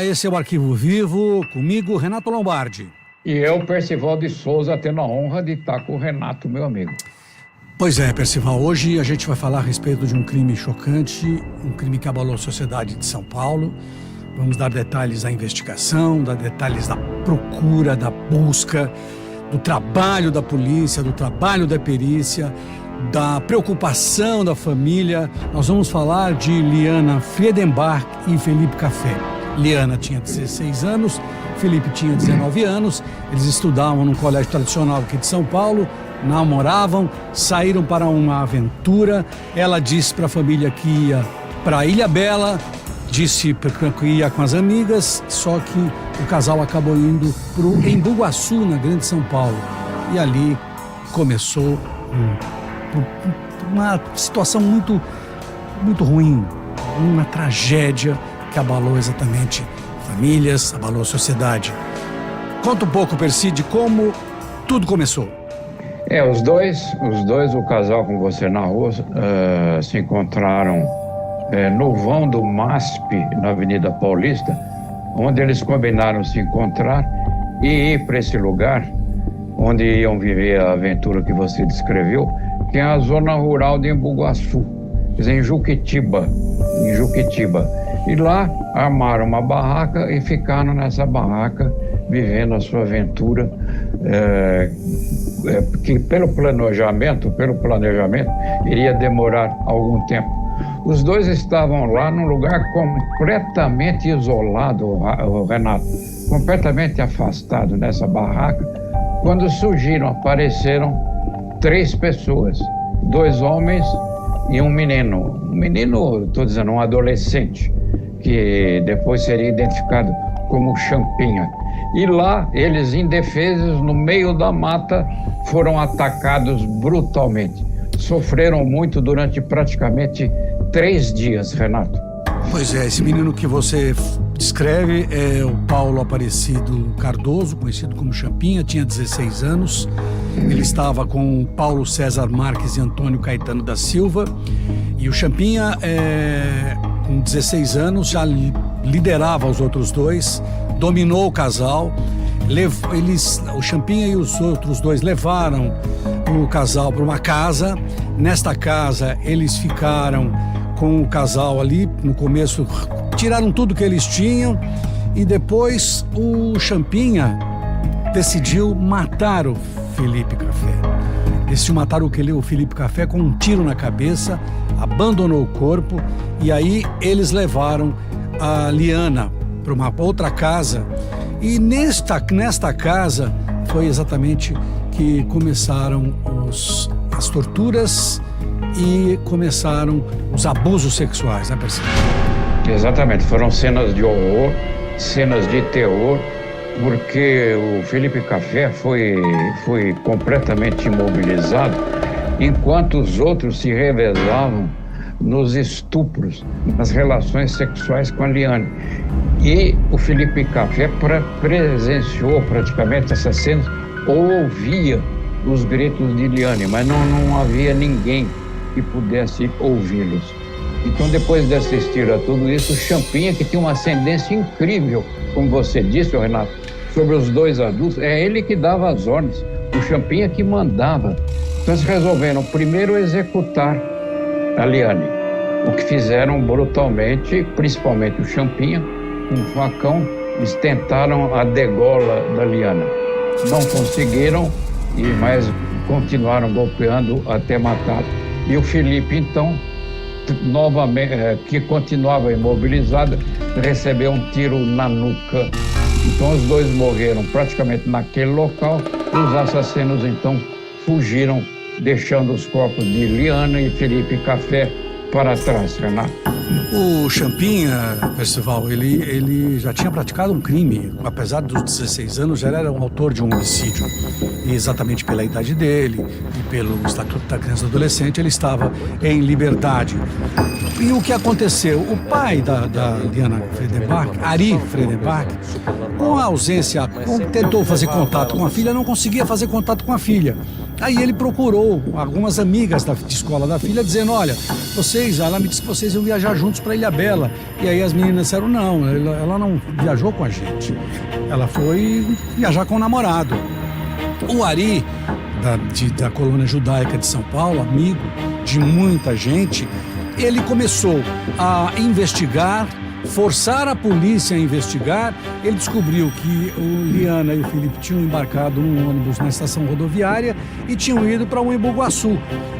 esse é o Arquivo Vivo, comigo, Renato Lombardi. E eu, Percival de Souza, tendo a honra de estar com o Renato, meu amigo. Pois é, Percival, hoje a gente vai falar a respeito de um crime chocante, um crime que abalou a sociedade de São Paulo. Vamos dar detalhes da investigação, dar detalhes da procura, da busca, do trabalho da polícia, do trabalho da perícia, da preocupação da família. Nós vamos falar de Liana Friedenbach e Felipe Café. Liana tinha 16 anos, Felipe tinha 19 anos, eles estudavam num colégio tradicional aqui de São Paulo, namoravam, saíram para uma aventura. Ela disse para a família que ia para Ilha Bela, disse que ia com as amigas, só que o casal acabou indo para o Embu-Guaçu, na Grande São Paulo. E ali começou uma situação muito ruim, uma tragédia que abalou exatamente famílias, abalou a sociedade. Conta um pouco, Percy, de como tudo começou. Os dois, o casal com você na rua, se encontraram no vão do MASP, na Avenida Paulista, onde eles combinaram se encontrar e ir para esse lugar onde iam viver a aventura que você descreveu, que é a zona rural de Embu-Guaçu, quer dizer, em Juquitiba. E lá armaram uma barraca e ficaram nessa barraca, vivendo a sua aventura, que pelo planejamento iria demorar algum tempo. Os dois estavam lá num lugar completamente isolado, Renato, completamente afastado nessa barraca, quando apareceram 3 pessoas, 2 homens e um menino. Um adolescente, que depois seria identificado como Champinha. E lá, eles indefesos, no meio da mata, foram atacados brutalmente. Sofreram muito durante praticamente 3 dias, Renato. Pois é, esse menino que você descreve é o Paulo Aparecido Cardoso, conhecido como Champinha, tinha 16 anos. Ele estava com Paulo César Marques e Antônio Caetano da Silva. E o Champinha, com 16 anos, já liderava os outros dois, dominou o casal. O Champinha e os outros dois levaram o casal para uma casa. Nesta casa, eles ficaram com o casal ali. No começo, tiraram tudo que eles tinham. E depois, o Champinha decidiu matar o Felipe Café. Decidiu matar o Felipe Café com um tiro na cabeça, abandonou o corpo. E aí, eles levaram a Liana para uma outra casa. E nesta casa foi exatamente que começaram as torturas e começaram os abusos sexuais, né, Percy? Exatamente, foram cenas de horror, cenas de terror, porque o Felipe Café foi completamente imobilizado, enquanto os outros se revezavam nos estupros, nas relações sexuais com a Liane. E o Felipe Café presenciou praticamente essas cenas, ou ouvia os gritos de Liane, mas não havia ninguém que pudesse ouvi-los. Então, depois de assistir a tudo isso, o Champinha, que tinha uma ascendência incrível, como você disse, Renato, sobre os 2 adultos, é ele que dava as ordens, o Champinha que mandava. Então, eles resolveram primeiro executar a Liane, o que fizeram brutalmente, principalmente o Champinha, com um facão. Eles tentaram a degola da Liana. Não conseguiram, mas continuaram golpeando até matar. E o Felipe, então, novamente, que continuava imobilizado, recebeu um tiro na nuca. Então, os dois morreram praticamente naquele local. Os assassinos, então, fugiram, deixando os corpos de Liana e Felipe Café para trás, Renato. O Champinha, Percival, ele já tinha praticado um crime. Apesar dos 16 anos, já era um autor de um homicídio. E exatamente pela idade dele e pelo Estatuto da Criança e do Adolescente, ele estava em liberdade. E o que aconteceu? O pai da Liana Friedenbach, Ari Friedenbach, com a ausência, tentou fazer contato com a filha, não conseguia fazer contato com a filha. Aí ele procurou algumas amigas de escola da filha, dizendo, olha, ela me disse que vocês iam viajar juntos para Ilhabela. E aí as meninas disseram, não, ela não viajou com a gente. Ela foi viajar com o namorado. O Ari, da colônia judaica de São Paulo, amigo de muita gente, ele começou a investigar, forçar a polícia a investigar. Ele descobriu que o Liana e o Felipe tinham embarcado num ônibus na estação rodoviária e tinham ido para o Embu-Guaçu.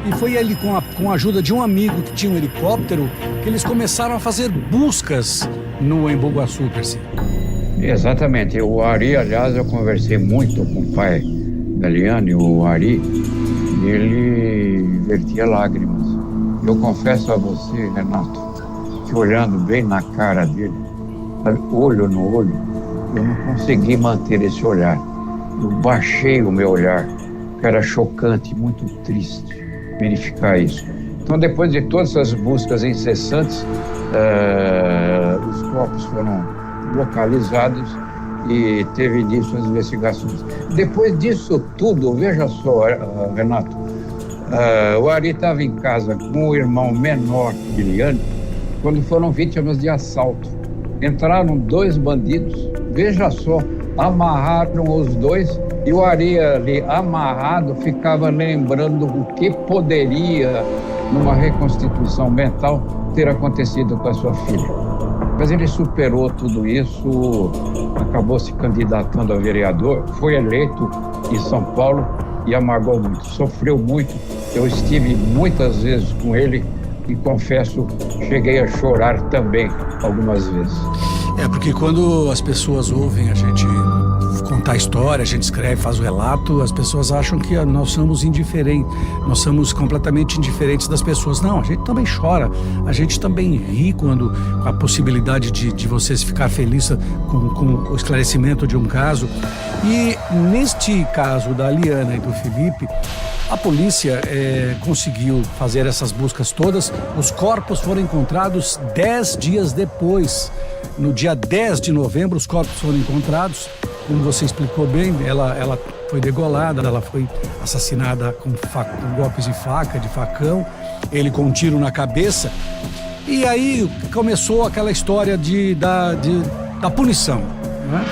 E foi ele, com a ajuda de um amigo que tinha um helicóptero, que eles começaram a fazer buscas no Embu-Guaçu, Percy. Exatamente. O Ari, aliás, eu conversei muito com o pai da Liana, o Ari, e ele vertia lágrimas. Eu confesso a você, Renato, que olhando bem na cara dele, olho no olho, eu não consegui manter esse olhar. Eu baixei o meu olhar, que era chocante, muito triste verificar isso. Então, depois de todas essas buscas incessantes, os corpos foram localizados e teve início as investigações. Depois disso tudo, veja só, Renato, o Ari estava em casa com o irmão menor de Liane, quando foram vítimas de assalto. Entraram 2 bandidos, veja só, amarraram os 2 e o Ari ali amarrado ficava lembrando o que poderia, numa reconstituição mental, ter acontecido com a sua filha. Mas ele superou tudo isso, acabou se candidatando a vereador, foi eleito em São Paulo e amargou muito, sofreu muito. Eu estive muitas vezes com ele e confesso, cheguei a chorar também algumas vezes. Porque quando as pessoas ouvem a gente contar a história, a gente escreve, faz o relato, as pessoas acham que nós somos indiferentes, nós somos completamente indiferentes das pessoas. Não, a gente também chora, a gente também ri quando a possibilidade de vocês ficar felizes com o esclarecimento de um caso. E neste caso da Liana e do Felipe, a polícia conseguiu fazer essas buscas todas. Os corpos foram encontrados 10 dias depois. No dia 10 de novembro, os corpos foram encontrados. Como você explicou bem, ela foi degolada, ela foi assassinada com golpes de faca, de facão, ele com um tiro na cabeça. E aí começou aquela história da punição, né?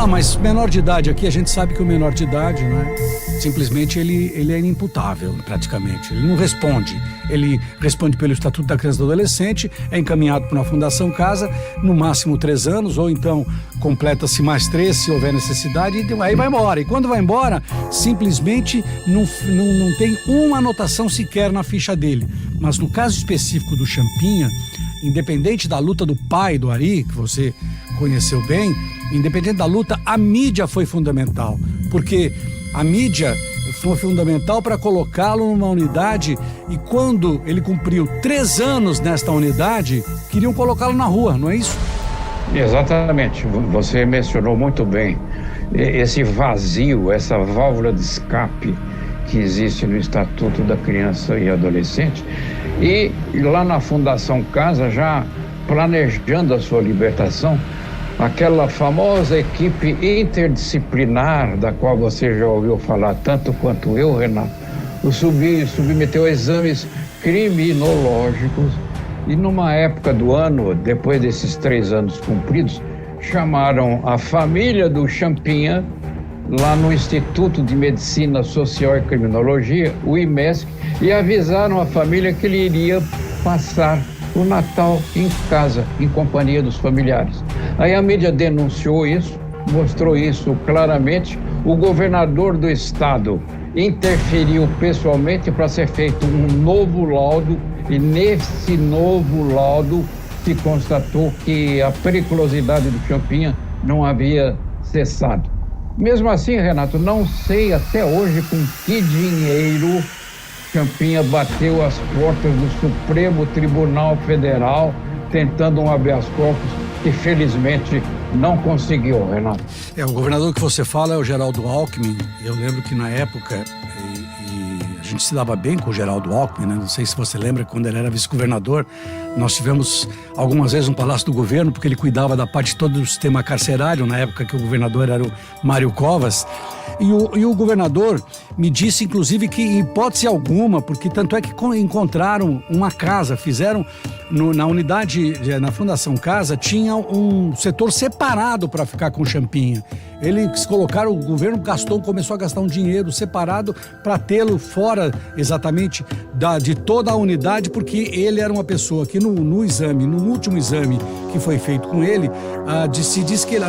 Mas menor de idade aqui, a gente sabe que o menor de idade, né? Simplesmente ele é inimputável, praticamente. Ele não responde. Ele responde pelo Estatuto da Criança e do Adolescente, é encaminhado para uma Fundação Casa, no máximo 3 anos, ou então completa-se mais 3, se houver necessidade, e aí vai embora. E quando vai embora, simplesmente não tem uma anotação sequer na ficha dele. Mas no caso específico do Champinha, independente da luta do pai do Ari, que você conheceu bem, independente da luta, a mídia foi fundamental, porque a mídia foi fundamental para colocá-lo numa unidade, e quando ele cumpriu 3 anos nesta unidade, queriam colocá-lo na rua, não é isso? Exatamente, você mencionou muito bem esse vazio, essa válvula de escape que existe no Estatuto da Criança e Adolescente, e lá na Fundação Casa, já planejando a sua libertação, aquela famosa equipe interdisciplinar da qual você já ouviu falar tanto quanto eu, Renato, o submeteu a exames criminológicos e numa época do ano, depois desses 3 anos cumpridos, chamaram a família do Champinha lá no Instituto de Medicina Social e Criminologia, o IMESC, e avisaram a família que ele iria passar o Natal em casa, em companhia dos familiares. Aí a mídia denunciou isso, mostrou isso claramente. O governador do estado interferiu pessoalmente para ser feito um novo laudo, e nesse novo laudo se constatou que a periculosidade do Champinha não havia cessado. Mesmo assim, Renato, não sei até hoje com que dinheiro Champinha bateu as portas do Supremo Tribunal Federal tentando um habeas corpus que felizmente não conseguiu, Renato. O governador que você fala é o Geraldo Alckmin. Eu lembro que na época, e a a gente se dava bem com o Geraldo Alckmin, né? Não sei se você lembra, quando ele era vice-governador, nós tivemos algumas vezes no Palácio do Governo, porque ele cuidava da parte toda do sistema carcerário, na época que o governador era o Mário Covas. E o governador me disse, inclusive, que em hipótese alguma, porque tanto é que encontraram uma casa, fizeram na unidade, na Fundação Casa, tinha um setor separado para ficar com o Champinha. Eles colocaram, o governo começou a gastar um dinheiro separado para tê-lo fora exatamente de toda a unidade, porque ele era uma pessoa que no último exame que foi feito com ele, se diz que ele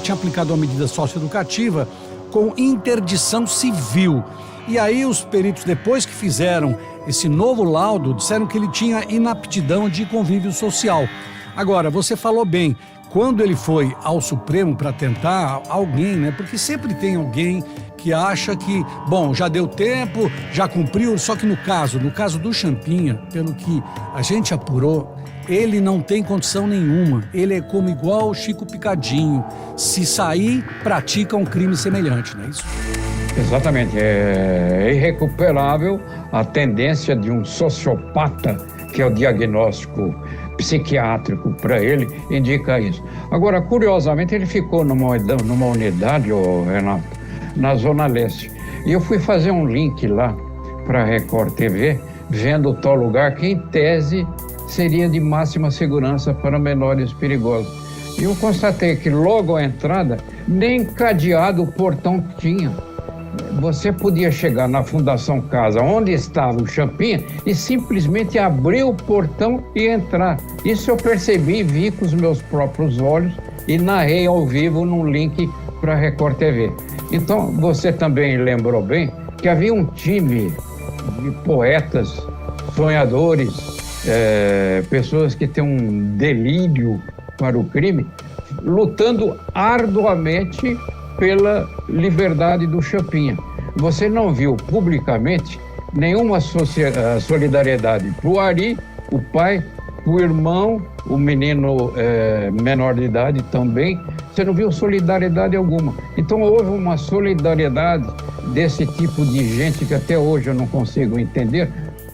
tinha aplicado uma medida socioeducativa com interdição civil. E aí os peritos, depois que fizeram esse novo laudo, disseram que ele tinha inaptidão de convívio social. Agora, você falou bem, quando ele foi ao Supremo para tentar alguém, né? Porque sempre tem alguém que acha que, bom, já deu tempo, já cumpriu, só que no caso do Champinha, pelo que a gente apurou, ele não tem condição nenhuma. Ele é como igual o Chico Picadinho. Se sair, pratica um crime semelhante, não é isso? Exatamente. É irrecuperável a tendência de um sociopata, que é o diagnóstico psiquiátrico para ele, indica isso. Agora, curiosamente, ele ficou numa unidade, Renato, na Zona Leste. E eu fui fazer um link lá para a Record TV, vendo o tal lugar que, em tese, seria de máxima segurança para menores perigosos. E eu constatei que logo à entrada, nem cadeado o portão tinha. Você podia chegar na Fundação Casa, onde estava o Champinha, e simplesmente abrir o portão e entrar. Isso eu percebi e vi com os meus próprios olhos e narrei ao vivo num link para a Record TV. Então, você também lembrou bem que havia um time de poetas, sonhadores, pessoas que têm um delírio para o crime, lutando arduamente pela liberdade do Champinha. Você não viu publicamente nenhuma solidariedade para o Ari, o pai, o irmão, o menino menor de idade também. Você não viu solidariedade alguma. Então houve uma solidariedade desse tipo de gente que até hoje eu não consigo entender,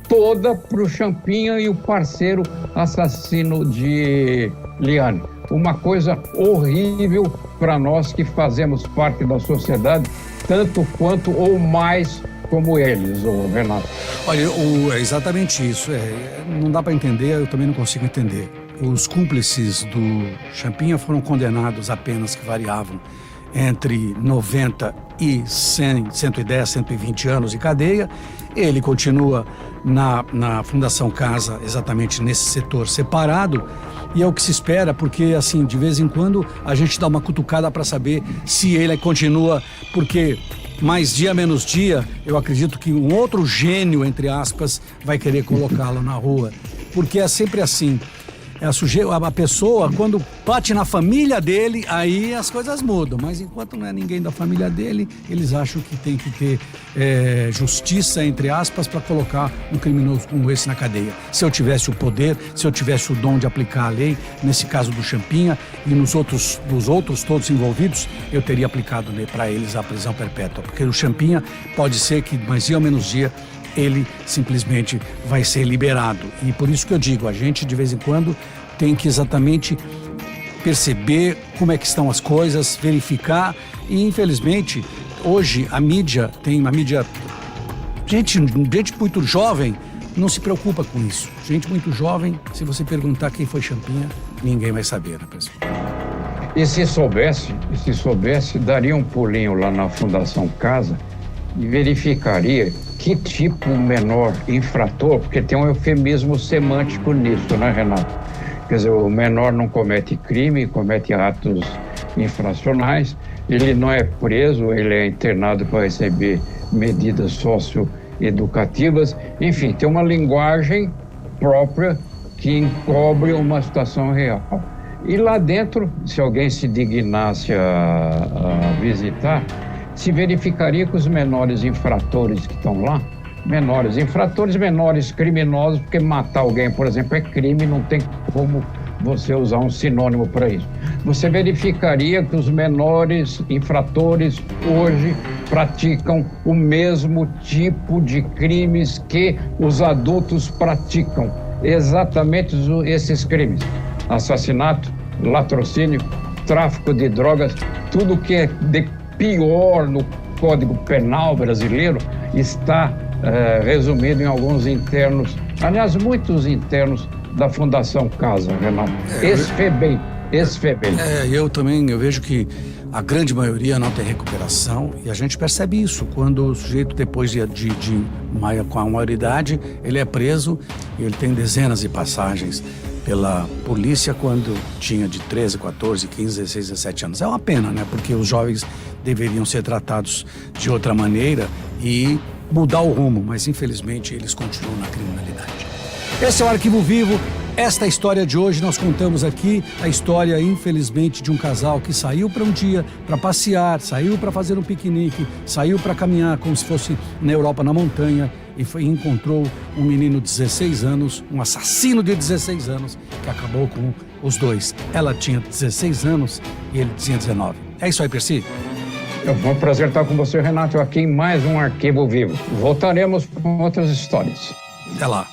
toda para o Champinha e o parceiro assassino de Liane. Uma coisa horrível para nós que fazemos parte da sociedade, tanto quanto ou mais como eles, Renato. Olha, é exatamente isso. Não dá para entender, eu também não consigo entender. Os cúmplices do Champinha foram condenados a penas que variavam entre 90 e 100, 110, 120 anos de cadeia. Ele continua na Fundação Casa, exatamente nesse setor separado, e é o que se espera, porque assim, de vez em quando a gente dá uma cutucada para saber se ele continua, porque mais dia menos dia, eu acredito que um outro gênio, entre aspas, vai querer colocá-lo na rua, porque é sempre assim. A pessoa, quando bate na família dele, aí as coisas mudam. Mas enquanto não é ninguém da família dele, eles acham que tem que ter justiça, entre aspas, para colocar um criminoso como esse na cadeia. Se eu tivesse o poder, se eu tivesse o dom de aplicar a lei, nesse caso do Champinha e dos outros todos envolvidos, eu teria aplicado para eles a prisão perpétua. Porque o Champinha pode ser que mais dia ou menos dia ele simplesmente vai ser liberado. E por isso que eu digo, a gente de vez em quando tem que exatamente perceber como é que estão as coisas, verificar, e infelizmente hoje a mídia tem uma mídia, gente muito jovem não se preocupa com isso. Gente muito jovem, se você perguntar quem foi Champinha, ninguém vai saber, né, pessoal? E se soubesse, daria um pulinho lá na Fundação Casa e verificaria que tipo menor infrator, porque tem um eufemismo semântico nisso, né, Renato? Quer dizer, o menor não comete crime, comete atos infracionais, ele não é preso, ele é internado para receber medidas socioeducativas, enfim, tem uma linguagem própria que encobre uma situação real. E lá dentro, se alguém se dignasse a visitar, se verificaria que os menores infratores que estão lá, menores criminosos, porque matar alguém, por exemplo, é crime, não tem como você usar um sinônimo para isso. Você verificaria que os menores infratores hoje praticam o mesmo tipo de crimes que os adultos praticam. Exatamente esses crimes: assassinato, latrocínio, tráfico de drogas, tudo que é de pior no Código Penal brasileiro está resumido em alguns internos, aliás, muitos internos da Fundação Casa, Renato. Ex-FEBEM. Eu vejo que a grande maioria não tem recuperação e a gente percebe isso quando o sujeito, depois com a maioridade, ele é preso e ele tem dezenas de passagens pela polícia quando tinha de 13, 14, 15, 16, 17 anos. É uma pena, né? Porque os jovens deveriam ser tratados de outra maneira e mudar o rumo, mas infelizmente eles continuam na criminalidade. Esse é o Arquivo Vivo. Esta é a história de hoje. Nós contamos aqui a história, infelizmente, de um casal que saiu para um dia para passear, saiu para fazer um piquenique, saiu para caminhar como se fosse na Europa, na montanha, e encontrou um menino de 16 anos, um assassino de 16 anos, que acabou com os dois. Ela tinha 16 anos e ele tinha 19. É isso aí, Percy. Foi um prazer estar com você, Renato, aqui em mais um Arquivo Vivo. Voltaremos com outras histórias. Até lá.